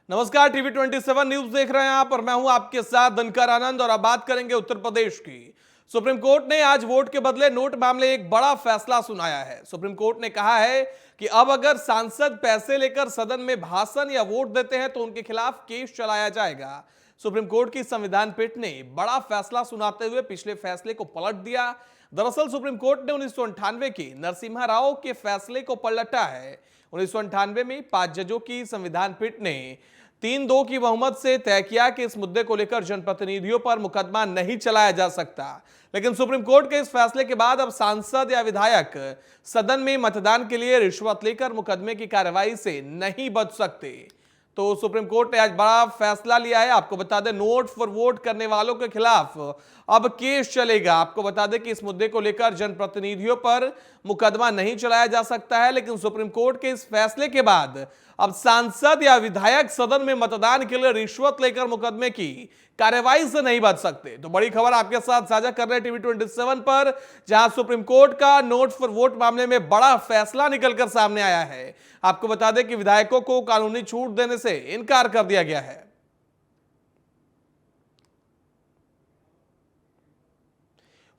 नमस्कार, TV 27 news देख रहे हैं आप और मैं हूं आपके साथ दिनकर आनंद। और अब बात करेंगे उत्तर प्रदेश की। सुप्रीम कोर्ट ने आज वोट के बदले नोट मामले एक बड़ा फैसला सुनाया है। सुप्रीम कोर्ट ने कहा है कि अब अगर सांसद पैसे लेकर सदन में भाषण या वोट देते हैं तो उनके खिलाफ केस चलाया जाएगा। सुप्रीम कोर्ट की संविधान पीठ ने बड़ा फैसला सुनाते हुए पिछले फैसले को पलट दिया। दरअसल सुप्रीम कोर्ट ने 1998 के नरसिम्हा राव के फैसले को पलटा है। 1998 में 5 जजों की संविधान पीठ ने 3-2 की बहुमत से तय किया कि इस मुद्दे को लेकर जनप्रतिनिधियों पर मुकदमा नहीं चलाया जा सकता। लेकिन सुप्रीम कोर्ट के इस फैसले के बाद अब सांसद या विधायक सदन में मतदान के लिए रिश्वत लेकर मुकदमे की कार्रवाई से नहीं बच सकते। तो सुप्रीम कोर्ट ने आज बड़ा फैसला लिया है। आपको बता दें, नोट फॉर वोट करने वालों के खिलाफ अब केस चलेगा। आपको बता दें कि इस मुद्दे को लेकर जनप्रतिनिधियों पर मुकदमा नहीं चलाया जा सकता है, लेकिन सुप्रीम कोर्ट के इस फैसले के बाद अब सांसद या विधायक सदन में मतदान के लिए रिश्वत लेकर मुकदमे की कार्रवाई से नहीं बच सकते। तो बड़ी खबर आपके साथ साझा कर रहे हैं टीवी 27 पर, जहां सुप्रीम कोर्ट का नोट फॉर वोट मामले में बड़ा फैसला निकलकर सामने आया है। आपको बता दें कि विधायकों को कानूनी छूट देने से इनकार कर दिया गया है।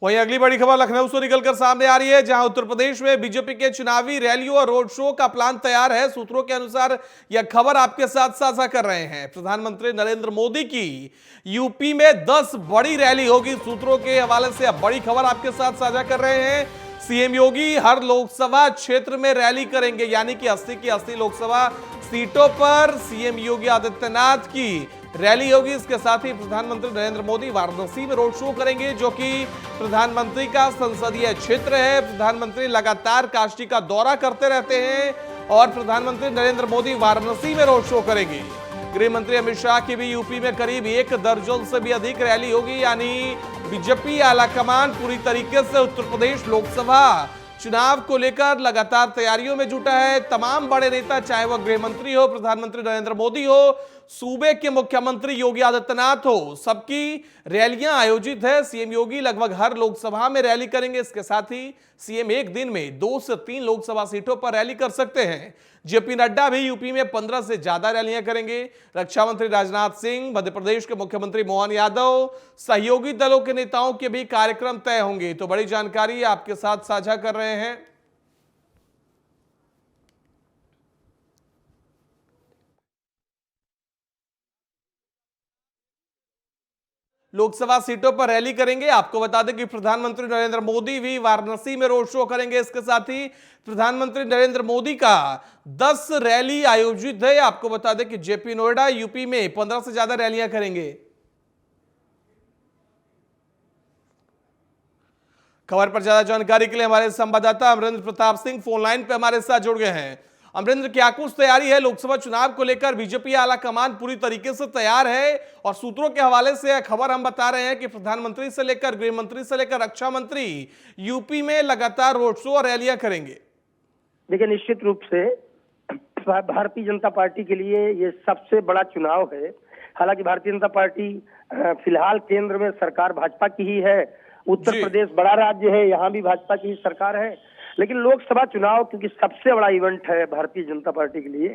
वहीं अगली बड़ी खबर लखनऊ से निकलकर सामने आ रही है, जहां उत्तर प्रदेश में बीजेपी के चुनावी रैलियों और रोड शो का प्लान तैयार है। सूत्रों के अनुसार यह खबर आपके साथ साझा कर रहे हैं। प्रधानमंत्री नरेंद्र मोदी की यूपी में 10 बड़ी रैली होगी। सूत्रों के हवाले से अब बड़ी खबर आपके साथ साझा कर रहे हैं। सीएम योगी हर लोकसभा क्षेत्र में रैली करेंगे, यानी कि 80 की 80 लोकसभा सीटों पर सीएम योगी आदित्यनाथ की रैली होगी। इसके साथ ही प्रधानमंत्री नरेंद्र मोदी वाराणसी में रोड शो करेंगे, जो कि प्रधानमंत्री का संसदीय क्षेत्र है। प्रधानमंत्री लगातार काशी का दौरा करते रहते हैं और प्रधानमंत्री नरेंद्र मोदी वाराणसी में रोड शो करेंगे। गृह मंत्री अमित शाह की भी यूपी में करीब 1 दर्जन से भी अधिक रैली होगी। यानी बीजेपी आलाकमान पूरी तरीके से उत्तर प्रदेश लोकसभा चुनाव को लेकर लगातार तैयारियों में जुटा है। तमाम बड़े नेता, चाहे वह गृह मंत्री हो, प्रधानमंत्री नरेंद्र मोदी हो, सूबे के मुख्यमंत्री योगी आदित्यनाथ हो, सबकी रैलियां आयोजित है। सीएम योगी लगभग हर लोकसभा में रैली करेंगे। इसके साथ ही सीएम एक दिन में 2 से 3 लोकसभा सीटों पर रैली कर सकते हैं। जेपी नड्डा भी यूपी में 15 से ज्यादा रैलियां करेंगे। रक्षा मंत्री राजनाथ सिंह, मध्य प्रदेश के मुख्यमंत्री मोहन यादव, सहयोगी दलों के नेताओं के भी कार्यक्रम तय होंगे। तो बड़ी जानकारी आपके साथ साझा कर रहे हैं। लोकसभा सीटों पर रैली करेंगे। आपको बता दें कि प्रधानमंत्री नरेंद्र मोदी भी वाराणसी में रोड शो करेंगे। इसके साथ ही प्रधानमंत्री नरेंद्र मोदी का 10 रैली आयोजित है। आपको बता दें कि जेपी नोएडा यूपी में 15 से ज्यादा रैलियां करेंगे। खबर पर ज्यादा जानकारी के लिए हमारे संवाददाता अमरेंद्र प्रताप सिंह फोन लाइन पे हमारे साथ जुड़ गए हैं। अमरेंद्र, क्या कुछ तैयारी है लोकसभा चुनाव को लेकर? बीजेपी आला कमान पूरी तरीके से तैयार है और सूत्रों के हवाले से खबर हम बता रहे हैं कि प्रधानमंत्री से लेकर गृह मंत्री से लेकर रक्षा मंत्री यूपी में लगातार रोड शो और रैलियां करेंगे। देखिए, निश्चित रूप से भारतीय जनता पार्टी के लिए ये सबसे बड़ा चुनाव है। हालांकि भारतीय जनता पार्टी फिलहाल केंद्र में सरकार भाजपा की ही है। उत्तर प्रदेश बड़ा राज्य है, यहाँ भी भाजपा की ही सरकार है। लेकिन लोकसभा चुनाव क्योंकि सबसे बड़ा इवेंट है भारतीय जनता पार्टी के लिए,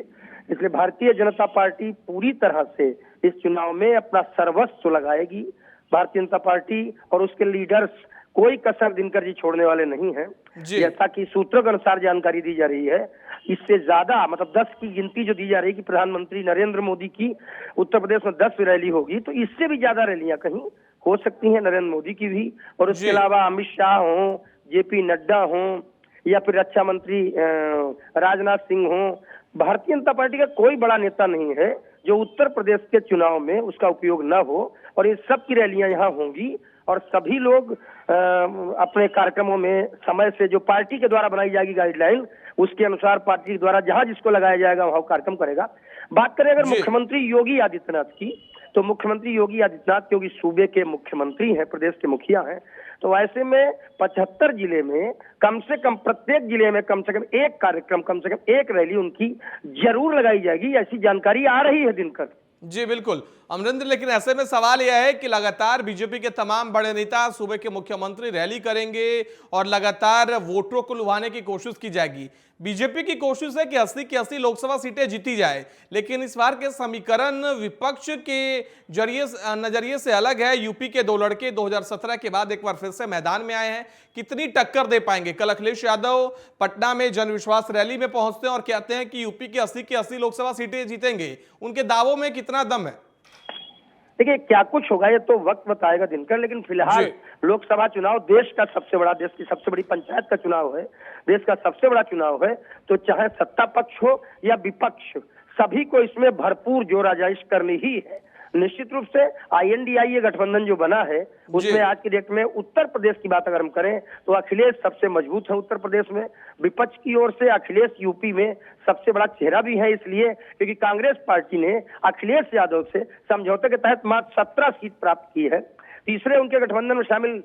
इसलिए भारतीय जनता पार्टी पूरी तरह से इस चुनाव में अपना सर्वस्व लगाएगी। भारतीय जनता पार्टी और उसके लीडर्स कोई कसर दिनकर जी छोड़ने वाले नहीं हैं। जैसा कि सूत्रों के अनुसार जानकारी दी जा रही है, इससे ज्यादा मतलब 10 की गिनती जो दी जा रही है कि प्रधानमंत्री नरेंद्र मोदी की उत्तर प्रदेश में 10 रैली होगी, तो इससे भी ज्यादा रैलियां कहीं हो सकती हैं नरेंद्र मोदी की भी। और उसके अलावा अमित शाह हों, जेपी नड्डा हों या फिर रक्षा मंत्री राजनाथ सिंह हों, भारतीय जनता पार्टी का कोई बड़ा नेता नहीं है जो उत्तर प्रदेश के चुनाव में उसका उपयोग न हो। और ये सब की रैलियां यहाँ होंगी और सभी लोग अपने कार्यक्रमों में समय से जो पार्टी के द्वारा बनाई जाएगी गाइडलाइन, उसके अनुसार पार्टी के द्वारा जहां जिसको लगाया जाएगा वहां कार्यक्रम करेगा। बात करें अगर मुख्यमंत्री योगी आदित्यनाथ की, तो मुख्यमंत्री योगी आदित्यनाथ क्योंकि सूबे के मुख्यमंत्री हैं, प्रदेश के मुखिया हैं, तो ऐसे में 75 जिले में कम से कम प्रत्येक जिले में कम से कम एक कार्यक्रम, कम से कम एक रैली उनकी जरूर लगाई जाएगी। ऐसी जानकारी आ रही है दिनकर। जी बिल्कुल अमरिंदर, लेकिन ऐसे में सवाल यह है कि लगातार बीजेपी के तमाम बड़े नेता, सूबे के मुख्यमंत्री रैली करेंगे और लगातार वोटरों को लुभाने की कोशिश की जाएगी। बीजेपी की कोशिश है कि 80 की 80 लोकसभा सीटें जीती जाए, लेकिन इस बार के समीकरण विपक्ष के नजरिए से अलग है। यूपी के दो लड़के 2017 के बाद एक बार फिर से मैदान में आए हैं। कितनी टक्कर दे पाएंगे? कल अखिलेश यादव पटना में जनविश्वास रैली में पहुंचते हैं और कहते हैं कि यूपी की 80 लोकसभा सीटें जीतेंगे। उनके दावों में कितना दम है? देखिए, क्या कुछ होगा ये तो वक्त बताएगा दिनकर, लेकिन फिलहाल लोकसभा चुनाव देश की सबसे बड़ी पंचायत का चुनाव है, देश का सबसे बड़ा चुनाव है। तो चाहे सत्ता पक्ष हो या विपक्ष, सभी को इसमें भरपूर जोर आजमाइश करनी ही है। निश्चित रूप से INDIA गठबंधन जो बना है उसमें आज की डेट में उत्तर प्रदेश की बात अगर हम करें तो अखिलेश सबसे मजबूत है उत्तर प्रदेश में। विपक्ष की ओर से अखिलेश यूपी में सबसे बड़ा चेहरा भी है, इसलिए क्योंकि कांग्रेस पार्टी ने अखिलेश यादव से समझौते के तहत मात्र 17 सीट प्राप्त की है। तीसरे उनके गठबंधन में शामिल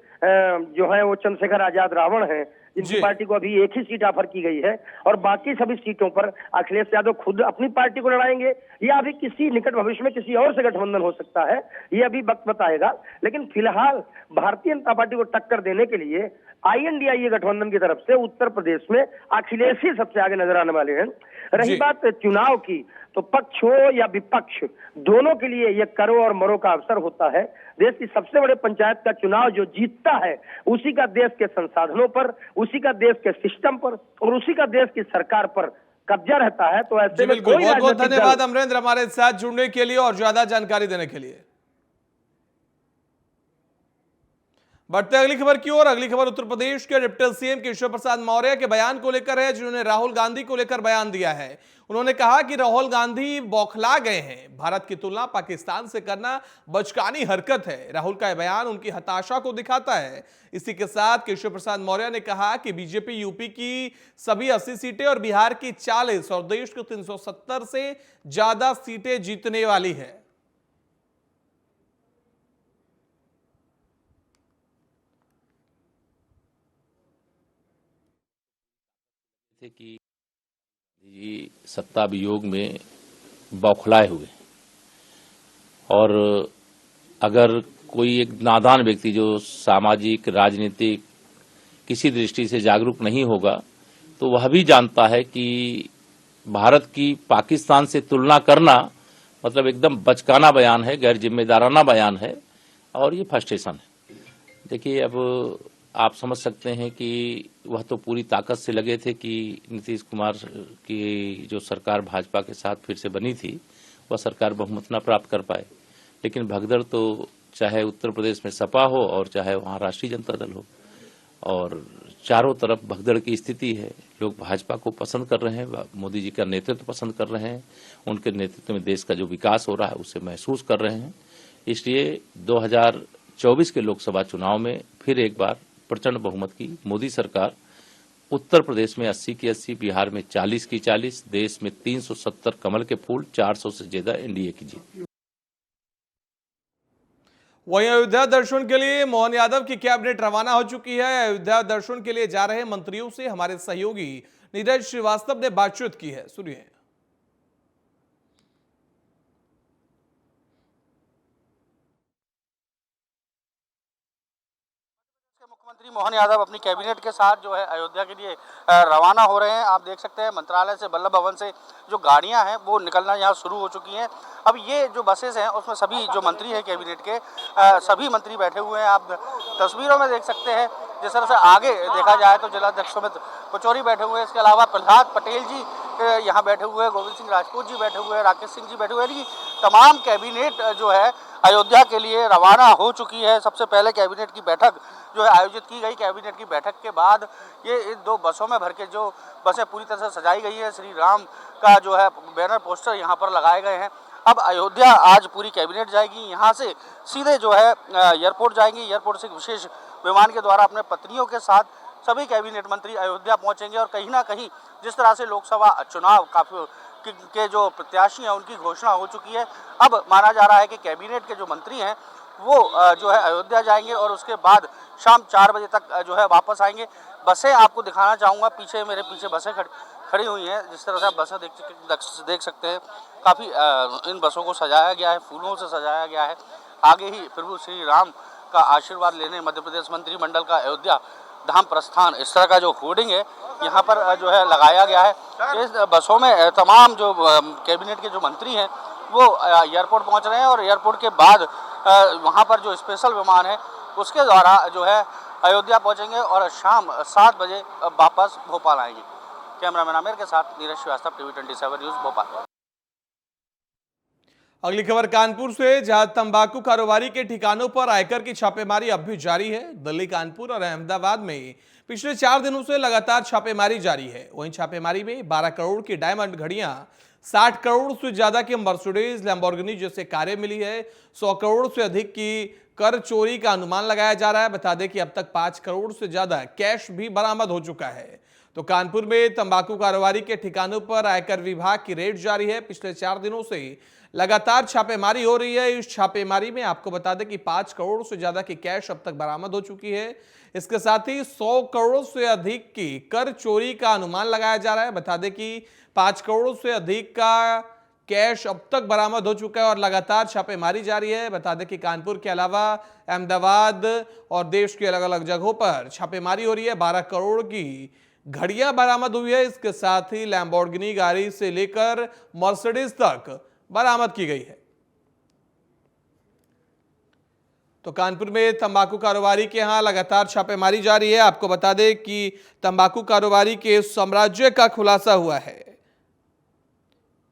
जो है वो चंद्रशेखर आजाद रावण है, जिनकी पार्टी को अभी एक ही सीट ऑफर की गई है, और बाकी सभी सीटों पर अखिलेश यादव खुद अपनी पार्टी को लड़ाएंगे या अभी किसी निकट भविष्य में किसी और से गठबंधन हो सकता है, ये अभी वक्त बताएगा। लेकिन फिलहाल भारतीय जनता पार्टी को टक्कर देने के लिए INDIA गठबंधन की तरफ से उत्तर प्रदेश में अखिलेश ही सबसे आगे नजर आने वाले हैं। रही बात चुनाव की, तो पक्ष हो या विपक्ष, दोनों के लिए यह करो और मरो का अवसर होता है। देश की सबसे बड़े पंचायत का चुनाव जो जीतता है उसी का देश के संसाधनों पर, उसी का देश के सिस्टम पर और उसी का देश की सरकार पर कब्जा रहता है। तो ऐसे में कोई बहुत बहुत धन्यवाद अमरेंद्र हमारे साथ जुड़ने के लिए और ज्यादा जानकारी देने के लिए। बढ़ते अगली खबर की ओर। अगली खबर उत्तर प्रदेश के डिप्टी CM केशव प्रसाद मौर्य के बयान को लेकर है, जिन्होंने राहुल गांधी को लेकर बयान दिया है। उन्होंने कहा कि राहुल गांधी बौखला गए हैं, भारत की तुलना पाकिस्तान से करना बचकानी हरकत है। राहुल का यह बयान उनकी हताशा को दिखाता है। इसी के साथ केशव प्रसाद मौर्य ने कहा कि बीजेपी यूपी की सभी 80 सीटें और बिहार की 40 और देश की 370 से ज्यादा सीटें जीतने वाली है। कि सत्ता वियोग में बौखलाए हुए, और अगर कोई एक नादान व्यक्ति जो सामाजिक राजनीतिक किसी दृष्टि से जागरूक नहीं होगा तो वह भी जानता है कि भारत की पाकिस्तान से तुलना करना मतलब एकदम बचकाना बयान है, गैर जिम्मेदाराना बयान है, और ये फ्रस्ट्रेशन है। देखिए, अब आप समझ सकते हैं कि वह तो पूरी ताकत से लगे थे कि नीतीश कुमार की जो सरकार भाजपा के साथ फिर से बनी थी वह सरकार बहुमत न प्राप्त कर पाए। लेकिन भगदड़ तो चाहे उत्तर प्रदेश में सपा हो और चाहे वहाँ राष्ट्रीय जनता दल हो, और चारों तरफ भगदड़ की स्थिति है। लोग भाजपा को पसंद कर रहे हैं, मोदी जी का नेतृत्व पसंद कर रहे हैं, उनके नेतृत्व में देश का जो विकास हो रहा है उसे महसूस कर रहे हैं। इसलिए 2024 के लोकसभा चुनाव में फिर एक बार प्रचंड बहुमत की मोदी सरकार, उत्तर प्रदेश में 80 की 80, बिहार में 40 की 40, देश में 370 कमल के फूल, 400 से ज्यादा NDA की जीत। वहीं अयोध्या दर्शन के लिए मोहन यादव की कैबिनेट रवाना हो चुकी है। अयोध्या दर्शन के लिए जा रहे मंत्रियों से हमारे सहयोगी नीरज श्रीवास्तव ने बातचीत की है, सुनिए। मुख्यमंत्री मोहन यादव अपनी कैबिनेट के साथ जो है अयोध्या के लिए रवाना हो रहे हैं। आप देख सकते हैं मंत्रालय से, वल्लभ भवन से जो गाड़ियां हैं वो निकलना यहाँ शुरू हो चुकी हैं। अब ये जो बसेस हैं उसमें सभी जो मंत्री हैं कैबिनेट के सभी मंत्री बैठे हुए हैं। आप तस्वीरों में देख सकते हैं। जिस तरह से आगे देखा जाए तो जिलाध्यक्ष सुमित पचौरी बैठे हुए हैं, इसके अलावा प्रहलाद पटेल जी यहाँ बैठे हुए हैं, गोविंद सिंह राजपूत जी बैठे हुए हैं, राकेश सिंह जी बैठे हुए हैं। तमाम कैबिनेट जो है अयोध्या के लिए रवाना हो चुकी है। सबसे पहले कैबिनेट की बैठक जो है आयोजित की गई। कैबिनेट की बैठक के बाद ये इन 2 बसों में भर के जो बसें पूरी तरह से सजाई गई है, श्री राम का जो है बैनर पोस्टर यहाँ पर लगाए गए हैं। अब अयोध्या आज पूरी कैबिनेट जाएगी, यहाँ से सीधे जो है एयरपोर्ट जाएंगी। एयरपोर्ट से विशेष विमान के द्वारा अपने पत्नियों के साथ सभी कैबिनेट मंत्री अयोध्या पहुँचेंगे। और कहीं ना कहीं जिस तरह से लोकसभा चुनाव काफी के जो प्रत्याशी हैं उनकी घोषणा हो चुकी है, अब माना जा रहा है कि कैबिनेट के जो मंत्री हैं वो जो है अयोध्या जाएंगे और उसके बाद शाम 4 बजे तक जो है वापस आएंगे। बसें आपको दिखाना चाहूँगा, पीछे मेरे पीछे बसें खड़ी हुई हैं। जिस तरह से आप बसें देख सकते हैं, काफ़ी इन बसों को सजाया गया है, फूलों से सजाया गया है। आगे ही प्रभु श्री राम का आशीर्वाद लेने मध्य प्रदेश मंत्रिमंडल का अयोध्या धाम प्रस्थान, इस तरह का जो होर्डिंग है यहाँ पर जो है लगाया गया है। इस बसों में तमाम जो कैबिनेट के जो मंत्री हैं वो एयरपोर्ट पहुँच रहे हैं और एयरपोर्ट के बाद वहाँ पर जो स्पेशल विमान है उसके द्वारा जो है अयोध्या पहुँचेंगे और शाम 7 बजे वापस भोपाल आएंगे। कैमरामैन आमिर के साथ नीरज श्रीवास्तव, TV27 न्यूज़, भोपाल। अगली खबर कानपुर से, जहां तंबाकू कारोबारी के ठिकानों पर आयकर की छापेमारी अब भी जारी है। दिल्ली, कानपुर और अहमदाबाद में पिछले 4 दिनों से लगातार छापेमारी जारी है। वहीं छापेमारी में 12 करोड़ की डायमंड घड़ियां, 60 करोड़ से ज्यादा की मर्सिडीज, लैम्बोर्गिनी जैसे कारें मिली है। 100 करोड़ से अधिक की कर चोरी का अनुमान लगाया जा रहा है। बता दें कि अब तक 5 करोड़ से ज्यादा कैश भी बरामद हो चुका है। तो कानपुर में तंबाकू कारोबारी के ठिकानों पर आयकर विभाग की रेड जारी है। पिछले 4 दिनों से लगातार छापेमारी हो रही है। इस छापेमारी में आपको बता दें कि 5 करोड़ से ज्यादा की कैश अब तक बरामद हो चुकी है। इसके साथ ही 100 करोड़ से अधिक की कर चोरी का अनुमान लगाया जा रहा है। बता दें कि 5 करोड़ से अधिक का कैश अब तक बरामद हो चुका है और लगातार छापेमारी जारी है। बता दें कि कानपुर के अलावा अहमदाबाद और देश के अलग अलग जगहों पर छापेमारी हो रही है। 12 करोड़ की घड़ियां बरामद हुई है। इसके साथ ही लैम्बोर्गिनी गाड़ी से लेकर मर्सिडीज तक बरामद की गई है। तो कानपुर में तंबाकू कारोबारी के यहां लगातार छापेमारी जारी है। आपको बता दें कि तंबाकू कारोबारी के साम्राज्य का खुलासा हुआ है।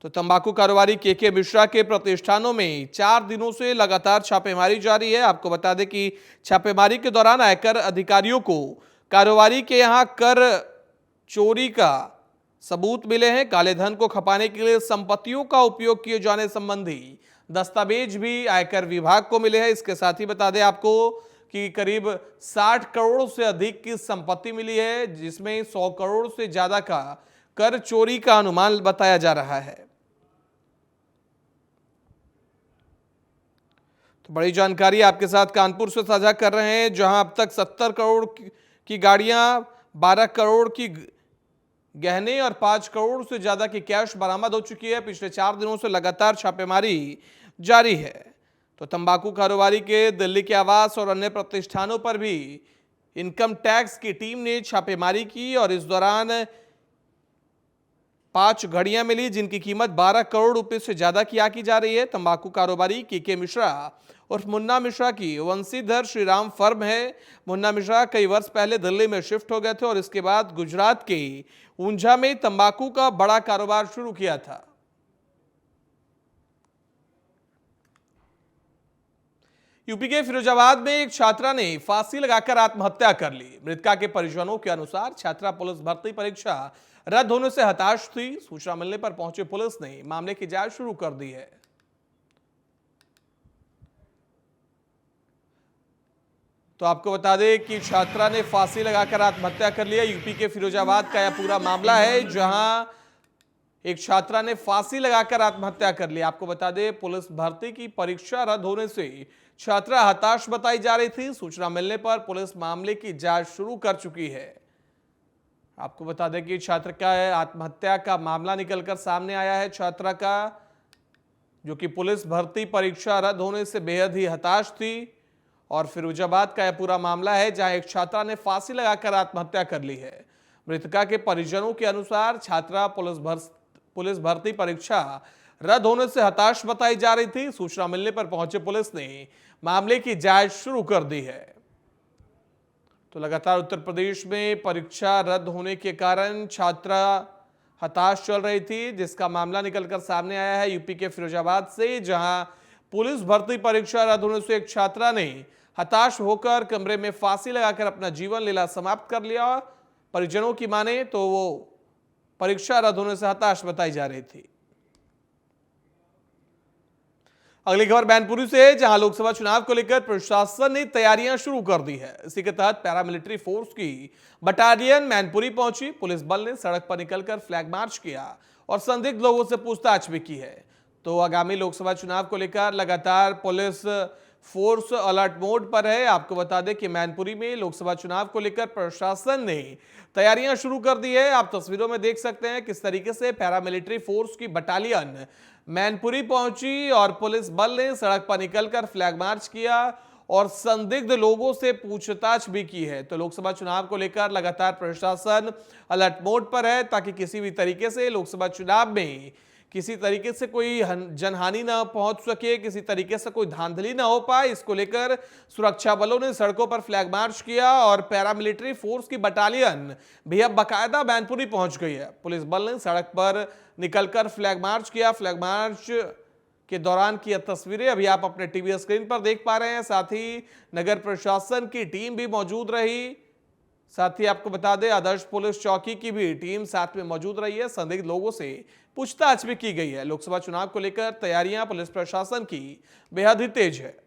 तो तंबाकू कारोबारी के मिश्रा के प्रतिष्ठानों में 4 दिनों से लगातार छापेमारी जारी है। आपको बता दें कि छापेमारी के दौरान आयकर अधिकारियों को कारोबारी के यहां कर चोरी का सबूत मिले हैं। काले धन को खपाने के लिए संपत्तियों का उपयोग किए जाने संबंधी दस्तावेज भी आयकर विभाग को मिले हैं। इसके साथ ही बता दें आपको कि करीब 60 करोड़ से अधिक की संपत्ति मिली है, जिसमें 100 करोड़ से ज्यादा का कर चोरी का अनुमान बताया जा रहा है। तो बड़ी जानकारी आपके साथ कानपुर से साझा कर रहे हैं, जहां अब तक 70 करोड़ की गाड़ियां, 12 करोड़ की गहने और 5 करोड़ से ज्यादा की कैश बरामद हो चुकी है। पिछले 4 दिनों से लगातार छापेमारी जारी है। तो तंबाकू कारोबारी के दिल्ली के आवास और अन्य प्रतिष्ठानों पर भी इनकम टैक्स की टीम ने छापेमारी की और इस दौरान 5 घड़ियां मिली, जिनकी कीमत 12 करोड़ रुपए से ज्यादा की आकी जा रही है। तंबाकू कारोबारी के मिश्रा और मुन्ना मिश्रा की वंशीधर श्रीराम फर्म है। मुन्ना मिश्रा कई वर्ष पहले दिल्ली में शिफ्ट हो गए थे और इसके बाद गुजरात के ऊंझा में तंबाकू का बड़ा कारोबार शुरू किया था। यूपी के फिरोजाबाद में एक छात्रा ने फांसी लगाकर आत्महत्या कर ली। मृतका के परिजनों के अनुसार छात्रा पुलिस भर्ती परीक्षा रद्द होने से हताश थी। सूचना मिलने पर पहुंचे पुलिस ने मामले की जांच शुरू कर दी है। तो आपको बता दें कि छात्रा ने फांसी लगाकर आत्महत्या कर लिया। यूपी के फिरोजाबाद का यह पूरा मामला है, जहां एक छात्रा ने फांसी लगाकर आत्महत्या कर ली। आपको बता दें, पुलिस भर्ती की परीक्षा रद्द होने से छात्रा हताश बताई जा रही थी। सूचना मिलने पर पुलिस मामले की जांच शुरू कर चुकी है। आपको बता दें कि छात्र का आत्महत्या का मामला निकलकर सामने आया है। छात्रा का, जो कि पुलिस भर्ती परीक्षा रद्द होने से बेहद ही हताश थी। और फिरोजाबाद का यह पूरा मामला है, जहां एक छात्रा ने फांसी लगाकर आत्महत्या कर ली है। मृतका के परिजनों के अनुसार छात्रा पुलिस भर्ती परीक्षा रद्द होने से हताश बताई जा रही थी। सूचना मिलने पर पहुंचे पुलिस ने मामले की जांच शुरू कर दी है। तो लगातार उत्तर प्रदेश में परीक्षा रद्द होने के कारण छात्रा हताश चल रही थी, जिसका मामला निकलकर सामने आया है यूपी के फिरोजाबाद से, जहां पुलिस भर्ती परीक्षा रद्द होने से एक छात्रा ने हताश होकर कमरे में फांसी लगाकर अपना जीवन लीला समाप्त कर लिया। परिजनों की माने तो वो परीक्षा रद्द होने से हताश बताई जा रही थी। अगली खबर मैनपुरी से, जहां लोकसभा चुनाव को लेकर प्रशासन ने तैयारियां शुरू कर दी है। इसी के तहत पैरामिलिट्री फोर्स की बटालियन मैनपुरी पहुंची। पुलिस बल ने सड़क पर निकलकर फ्लैग मार्च किया और संदिग्ध लोगों से पूछताछ भी की है। तो आगामी लोकसभा चुनाव को लेकर लगातार पुलिस फोर्स अलर्ट मोड पर है। आपको बता दें कि मैनपुरी में लोकसभा चुनाव को लेकर प्रशासन ने तैयारियां शुरू कर दी है। आप तस्वीरों में देख सकते हैं किस तरीके से पैरामिलिट्री फोर्स की बटालियन मैनपुरी पहुंची और पुलिस बल ने सड़क पर निकलकर फ्लैग मार्च किया और संदिग्ध लोगों से पूछताछ भी की है। तो लोकसभा चुनाव को लेकर लगातार प्रशासन अलर्ट मोड पर है ताकि किसी भी तरीके से लोकसभा चुनाव में किसी तरीके से कोई जनहानि ना पहुंच सके, किसी तरीके से कोई धांधली ना हो पाए। इसको लेकर सुरक्षा बलों ने सड़कों पर फ्लैग मार्च किया और पैरामिलिट्री फोर्स की बटालियन भी अब बाकायदा मैनपुरी पहुंच गई है। पुलिस बल ने सड़क पर निकलकर फ्लैग मार्च किया। फ्लैग मार्च के दौरान की तस्वीरें अभी आप अपने टीवी स्क्रीन पर देख पा रहे हैं। साथ ही नगर प्रशासन की टीम भी मौजूद रही। साथ ही आपको बता दें, आदर्श पुलिस चौकी की भी टीम साथ में मौजूद रही है। संदिग्ध लोगों से पूछताछ भी की गई है। लोकसभा चुनाव को लेकर तैयारियां पुलिस प्रशासन की बेहद ही तेज है।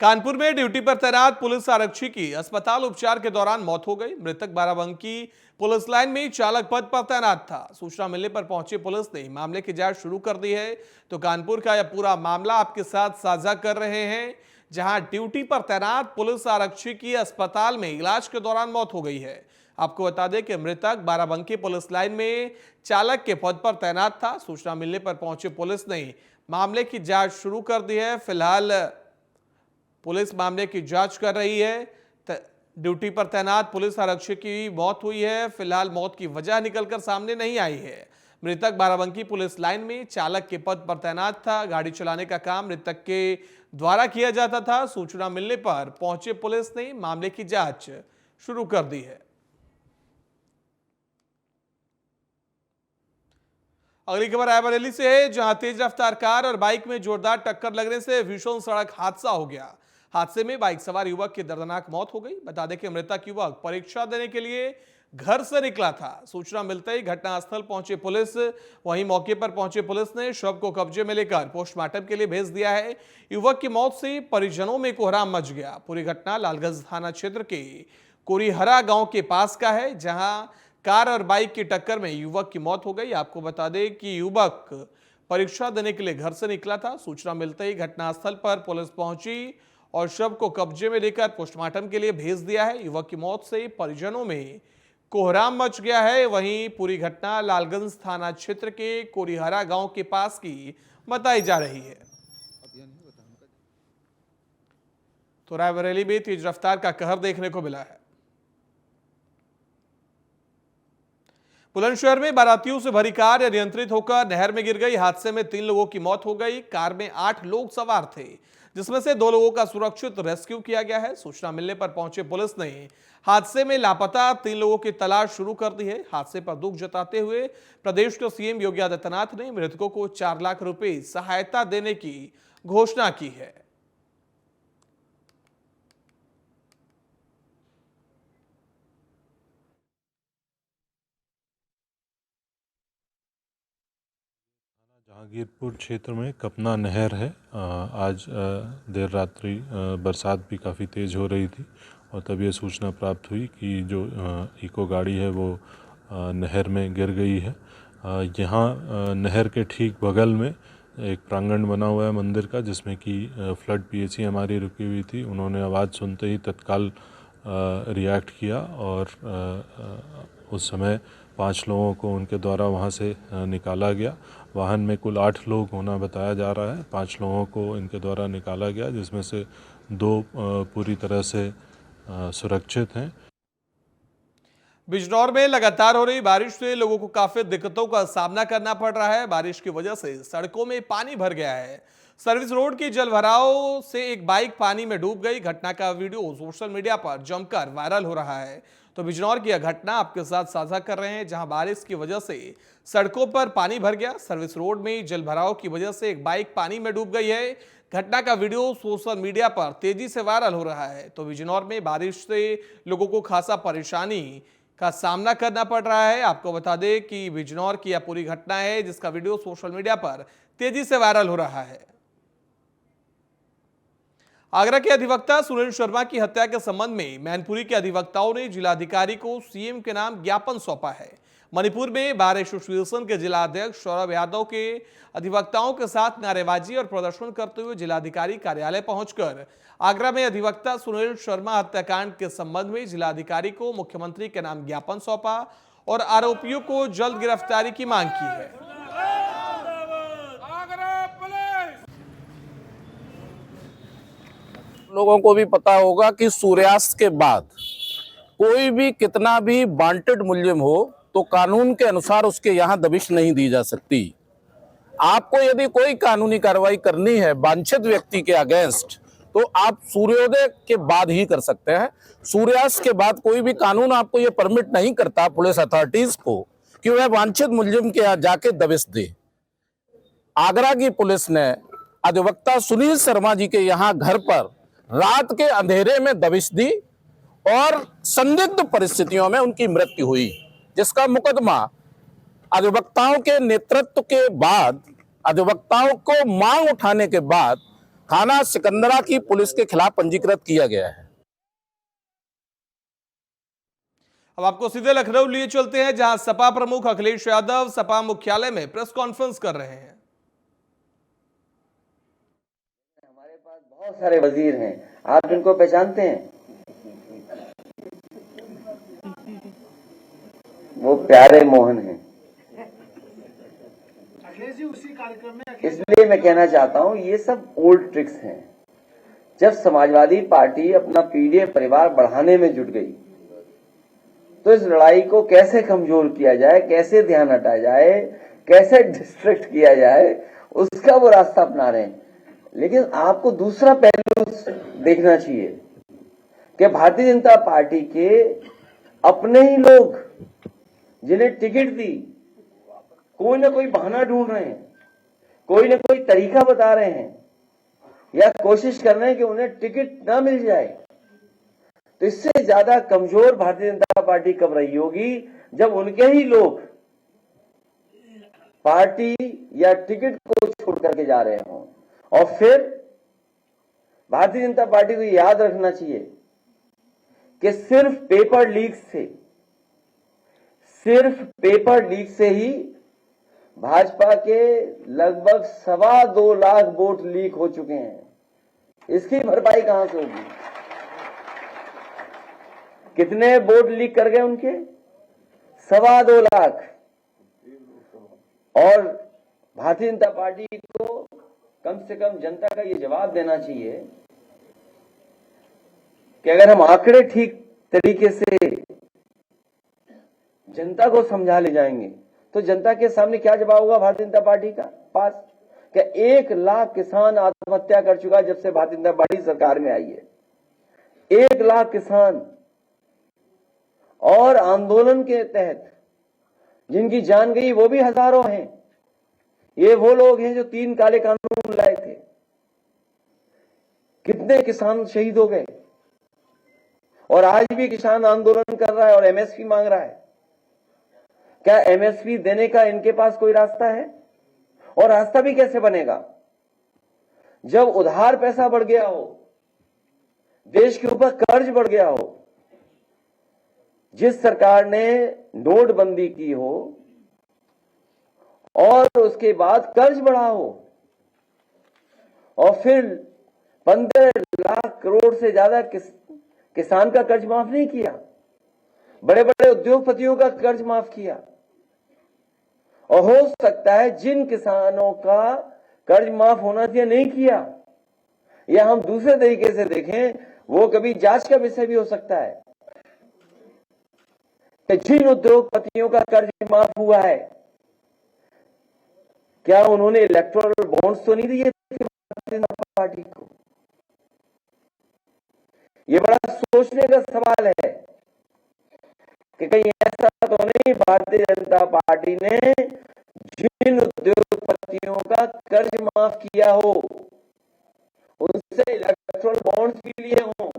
कानपुर में ड्यूटी पर तैनात पुलिस आरक्षी की अस्पताल उपचार के दौरान मौत हो गई। मृतक बाराबंकी पुलिस लाइन में चालक पद पर तैनात था। सूचना मिलने पर पहुंची पुलिस ने मामले की जांच शुरू कर दी है। तो कानपुर का यह पूरा मामला आपके साथ साझा कर रहे हैं, जहां ड्यूटी पर तैनात पुलिस आरक्षी की अस्पताल में इलाज के दौरान मौत हो गई है। आपको बता दें कि मृतक बाराबंकी पुलिस लाइन में चालक के पद पर तैनात था। सूचना मिलने पर पहुंची पुलिस ने मामले की जांच शुरू कर दी है। फिलहाल पुलिस मामले की जांच कर रही है। ड्यूटी पर तैनात पुलिस आरक्षक की मौत हुई है। फिलहाल मौत की वजह निकलकर सामने नहीं आई है। मृतक बाराबंकी पुलिस लाइन में चालक के पद पर तैनात था। गाड़ी चलाने का काम मृतक के द्वारा किया जाता था। सूचना मिलने पर पहुंचे पुलिस ने मामले की जांच शुरू कर दी है। अगली खबर रायबरेली से है, जहां तेज रफ्तार कार और बाइक में जोरदार टक्कर लगने से भीषण सड़क हादसा हो गया। हादसे में बाइक सवार युवक की दर्दनाक मौत हो गई। बता दें कि मृतक युवक परीक्षा देने के लिए घर से निकला था। सूचना मिलते ही घटनास्थल पहुंचे पुलिस, वहीं मौके पर पहुंचे पुलिस ने शव को कब्जे में लेकर पोस्टमार्टम के लिए भेज दिया है। युवक की मौत से परिजनों में कोहराम मच गया। पूरी घटना लालगंज थाना क्षेत्र के कोरीहरा गांव के पास का है, जहां कार और बाइक की टक्कर में युवक की मौत हो गई। आपको बता दें कि युवक परीक्षा देने के लिए घर से निकला था। सूचना मिलते ही घटनास्थल पर पुलिस पहुंची और शव को कब्जे में लेकर पोस्टमार्टम के लिए भेज दिया है। युवक की मौत से परिजनों में कोहराम मच गया है। वहीं पूरी घटना लालगंज थाना क्षेत्र के कोरीहरा गांव के पास की बताई जा रही है। तो रायबरेली में तेज रफ्तार का कहर देखने को मिला है। बुलंदशहर में बारातियों से भरी कार अनियंत्रित होकर नहर में गिर गई। हादसे में 3 लोगों की मौत हो गई। कार में 8 लोग सवार थे, जिसमें से 2 लोगों का सुरक्षित रेस्क्यू किया गया है। सूचना मिलने पर पहुंचे पुलिस ने हादसे में लापता 3 लोगों की तलाश शुरू कर दी है। हादसे पर दुख जताते हुए प्रदेश के सीएम योगी आदित्यनाथ ने मृतकों को 4 लाख रुपए सहायता देने की घोषणा की है। जहांगीरपुर क्षेत्र में कपना नहर है। आज देर रात्रि बरसात भी काफ़ी तेज़ हो रही थी और तब ये सूचना प्राप्त हुई कि जो इको गाड़ी है वो नहर में गिर गई है। यहाँ नहर के ठीक बगल में एक प्रांगण बना हुआ है मंदिर का, जिसमें कि फ्लड पीएसी हमारी रुकी हुई थी। उन्होंने आवाज़ सुनते ही तत्काल रिएक्ट किया और उस समय 5 लोगों को उनके द्वारा वहाँ से निकाला गया। वाहन में कुल 8 लोग होना बताया जा रहा है। 5 लोगों को इनके द्वारा निकाला गया, जिसमें से 2 पूरी तरह से सुरक्षित हैं। बिजनौर में लगातार हो रही बारिश से लोगों को काफी दिक्कतों का सामना करना पड़ रहा है। बारिश की वजह से सड़कों में पानी भर गया है। सर्विस रोड की जलभराव से एक बाइक पानी में डूब गई। घटना का वीडियो सोशल मीडिया पर जमकर वायरल हो रहा है। तो बिजनौर की यह घटना आपके साथ साझा कर रहे हैं, जहां बारिश की वजह से सड़कों पर पानी भर गया। सर्विस रोड में जलभराव की वजह से एक बाइक पानी में डूब गई है। घटना का वीडियो सोशल मीडिया पर तेजी से वायरल हो रहा है। तो बिजनौर में बारिश से लोगों को खासा परेशानी का सामना करना पड़ रहा है। आपको बता दें कि बिजनौर की यह पूरी घटना है, जिसका वीडियो सोशल मीडिया पर तेजी से वायरल हो रहा है। आगरा के अधिवक्ता सुनील शर्मा की हत्या के संबंध में मैनपुरी के अधिवक्ताओं ने जिलाधिकारी को सीएम के नाम ज्ञापन सौंपा है। मणिपुर में बार एसोसिएशन के जिला अध्यक्ष सौरभ यादव के अधिवक्ताओं के साथ नारेबाजी और प्रदर्शन करते हुए जिलाधिकारी कार्यालय पहुंचकर आगरा में अधिवक्ता सुनील शर्मा हत्याकांड के संबंध में जिलाधिकारी को मुख्यमंत्री के नाम ज्ञापन सौंपा और आरोपियों को जल्द गिरफ्तारी की मांग की है। लोगों को भी पता होगा कि सूर्यास्त के बाद कोई भी कितना भी वांटेड मुलजिम हो तो कानून के अनुसार उसके यहाँ दबिश नहीं दी जा सकती। आपको यदि कोई कानूनी कार्रवाई करनी है वांछित व्यक्ति के अगेंस्ट तो आप सूर्योदय के बाद ही कर सकते हैं। सूर्यास्त के बाद कोई भी कानून आपको ये परमिट नहीं करता पुलिस अथॉरिटीज को कि वह वांछित मुलजिम के यहाँ जाके दबिश दे। आगरा की पुलिस ने अधिवक्ता सुनील शर्मा जी के यहाँ घर पर रात के अंधेरे में दबिश दी और संदिग्ध परिस्थितियों में उनकी मृत्यु हुई, जिसका मुकदमा अधिवक्ताओं के नेतृत्व के बाद, अधिवक्ताओं को मांग उठाने के बाद थाना सिकंदरा की पुलिस के खिलाफ पंजीकृत किया गया है। अब आपको सीधे लखनऊ लिए चलते हैं, जहां सपा प्रमुख अखिलेश यादव सपा मुख्यालय में प्रेस कॉन्फ्रेंस कर रहे हैं। हमारे पास बहुत सारे वजीर हैं, आप इनको पहचानते हैं? वो प्यारे मोहन हैं। इसलिए मैं कहना चाहता हूं ये सब ओल्ड ट्रिक्स हैं। जब समाजवादी पार्टी अपना पीडीए परिवार बढ़ाने में जुट गई तो इस लड़ाई को कैसे कमजोर किया जाए, कैसे ध्यान हटाया जाए, कैसे डिस्ट्रैक्ट किया जाए, उसका वो रास्ता अपना रहे हैं। लेकिन आपको दूसरा पहलू देखना चाहिए कि भारतीय जनता पार्टी के अपने ही लोग जिन्हें टिकट दी कोई ना कोई बहाना ढूंढ रहे हैं, कोई ना कोई तरीका बता रहे हैं या कोशिश कर रहे हैं कि उन्हें टिकट ना मिल जाए। तो इससे ज्यादा कमजोर भारतीय जनता पार्टी कब रही होगी जब उनके ही लोग पार्टी या टिकट को छोड़ करके जा रहे हों। और फिर भारतीय जनता पार्टी को याद रखना चाहिए कि सिर्फ पेपर लीक से ही भाजपा के लगभग 2.25 लाख वोट लीक हो चुके हैं। इसकी भरपाई कहां से होगी? कितने वोट लीक कर गए उनके? 2.25 लाख। और भारतीय जनता पार्टी को कम से कम जनता का यह जवाब देना चाहिए कि अगर हम आंकड़े ठीक तरीके से जनता को समझा ले जाएंगे तो जनता के सामने क्या जवाब होगा भारतीय जनता पार्टी का पास? क्या 1 लाख किसान आत्महत्या कर चुका जब से भारतीय जनता पार्टी सरकार में आई है। 1 लाख किसान। और आंदोलन के तहत जिनकी जान गई वो भी हजारों हैं। ये वो लोग हैं जो 3 काले कानून लाए थे। कितने किसान शहीद हो गए और आज भी किसान आंदोलन कर रहा है और एमएसपी मांग रहा है। क्या एमएसपी देने का इनके पास कोई रास्ता है? और रास्ता भी कैसे बनेगा जब उधार पैसा बढ़ गया हो, देश के ऊपर कर्ज बढ़ गया हो, जिस सरकार ने नोटबंदी की हो और उसके बाद कर्ज बढ़ा हो और फिर 15 लाख करोड़ से ज्यादा किसान का कर्ज माफ नहीं किया, बड़े बड़े उद्योगपतियों का कर्ज माफ किया। और हो सकता है जिन किसानों का कर्ज माफ होना चाहिए नहीं किया, या हम दूसरे तरीके से देखें वो कभी जांच का विषय भी हो सकता है कि जिन उद्योगपतियों का कर्ज माफ हुआ है क्या उन्होंने इलेक्टोरल बॉन्ड्स तो नहीं दिए थे भारतीय जनता पार्टी को? ये बड़ा सोचने का सवाल है कि कहीं ऐसा तो नहीं भारतीय जनता पार्टी ने जिन उद्योगपतियों का कर्ज माफ किया हो उनसे इलेक्टोरल बॉन्ड्स भी लिए हों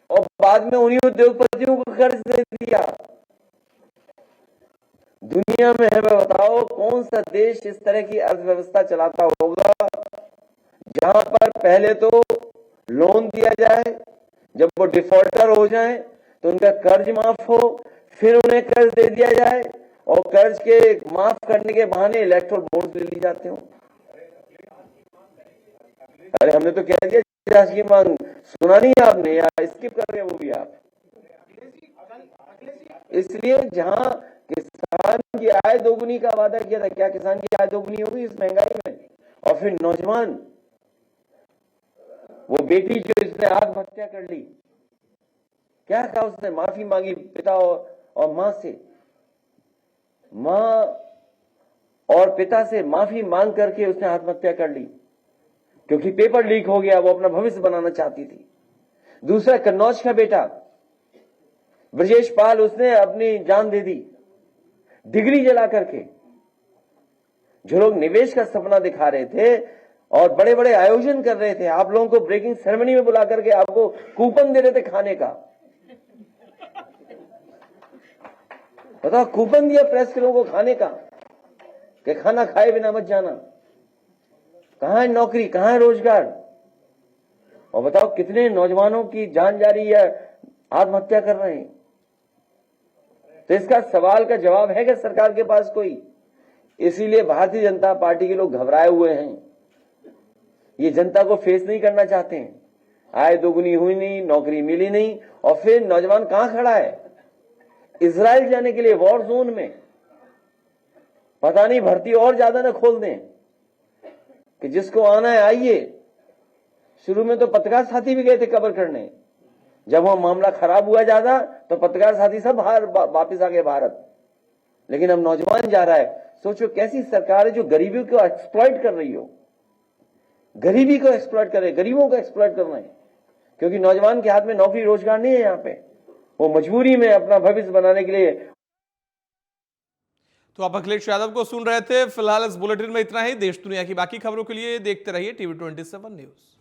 और बाद में उन्हीं उद्योगपतियों को कर्ज दे दिया। दुनिया में हमें बताओ कौन सा देश इस तरह की अर्थव्यवस्था चलाता होगा जहां पर पहले तो लोन दिया जाए, जब वो डिफॉल्टर हो जाए तो उनका कर्ज माफ हो, फिर उन्हें कर्ज दे दिया जाए और कर्ज के माफ करने के बहाने इलेक्टोरल बॉन्ड ले ली जाते हो। अरे हमने तो कह दिया जांच की मांग, सुना नहीं आपने या स्किप कर रहे वो भी आप। इसलिए जहां किसान की आय दोगुनी का वादा किया था, क्या किसान की आय दोगुनी होगी इस महंगाई में? और फिर नौजवान, वो बेटी जो इसने आत्महत्या कर ली, क्या कहा उसने? माफी मांगी पिता और मां से, मां और पिता से माफी मांग करके उसने आत्महत्या कर ली, क्योंकि पेपर लीक हो गया, वो अपना भविष्य बनाना चाहती थी। दूसरा, कन्नौज का बेटा ब्रजेश पाल, उसने अपनी जान दे दी डिग्री जला करके। जो लोग निवेश का सपना दिखा रहे थे और बड़े बड़े आयोजन कर रहे थे, आप लोगों को ब्रेकिंग सेरेमनी में बुला करके आपको कूपन दे रहे थे खाने का, बताओ, कूपन दिया प्रेस के लोगों को खाने का कि खाना खाए बिना मत जाना। कहां है नौकरी, कहां है रोजगार? और बताओ कितने नौजवानों की जान जा रही है, आत्महत्या कर रहे हैं। तो इसका सवाल का जवाब है कि सरकार के पास कोई? इसीलिए भारतीय जनता पार्टी के लोग घबराए हुए हैं, ये जनता को फेस नहीं करना चाहते हैं। आय दोगुनी हुई नहीं, नौकरी मिली नहीं, और फिर नौजवान कहां खड़ा है? इजराइल जाने के लिए वॉर जोन में। पता नहीं भर्ती और ज्यादा ना खोल दें कि जिसको आना है आइए। शुरू में तो पत्रकार साथी भी गए थे कवर करने, जब वहां मामला खराब हुआ ज्यादा तो पत्रकार साथी सब बाहर वापिस आ गए भारत। लेकिन अब नौजवान जा रहा है। सोचो कैसी सरकार है जो गरीबी को एक्सप्लॉइट कर रही हो, गरीबी को एक्सप्लॉइट कर रहे, गरीबों को एक्सप्लॉइट कर रहे हैं, क्योंकि नौजवान के हाथ में नौकरी रोजगार नहीं है। यहाँ पे वो मजबूरी में अपना भविष्य बनाने के लिए। तो आप अखिलेश यादव को सुन रहे थे। फिलहाल इस बुलेटिन में इतना ही। देश दुनिया की बाकी खबरों के लिए देखते रहिए TV 27 न्यूज।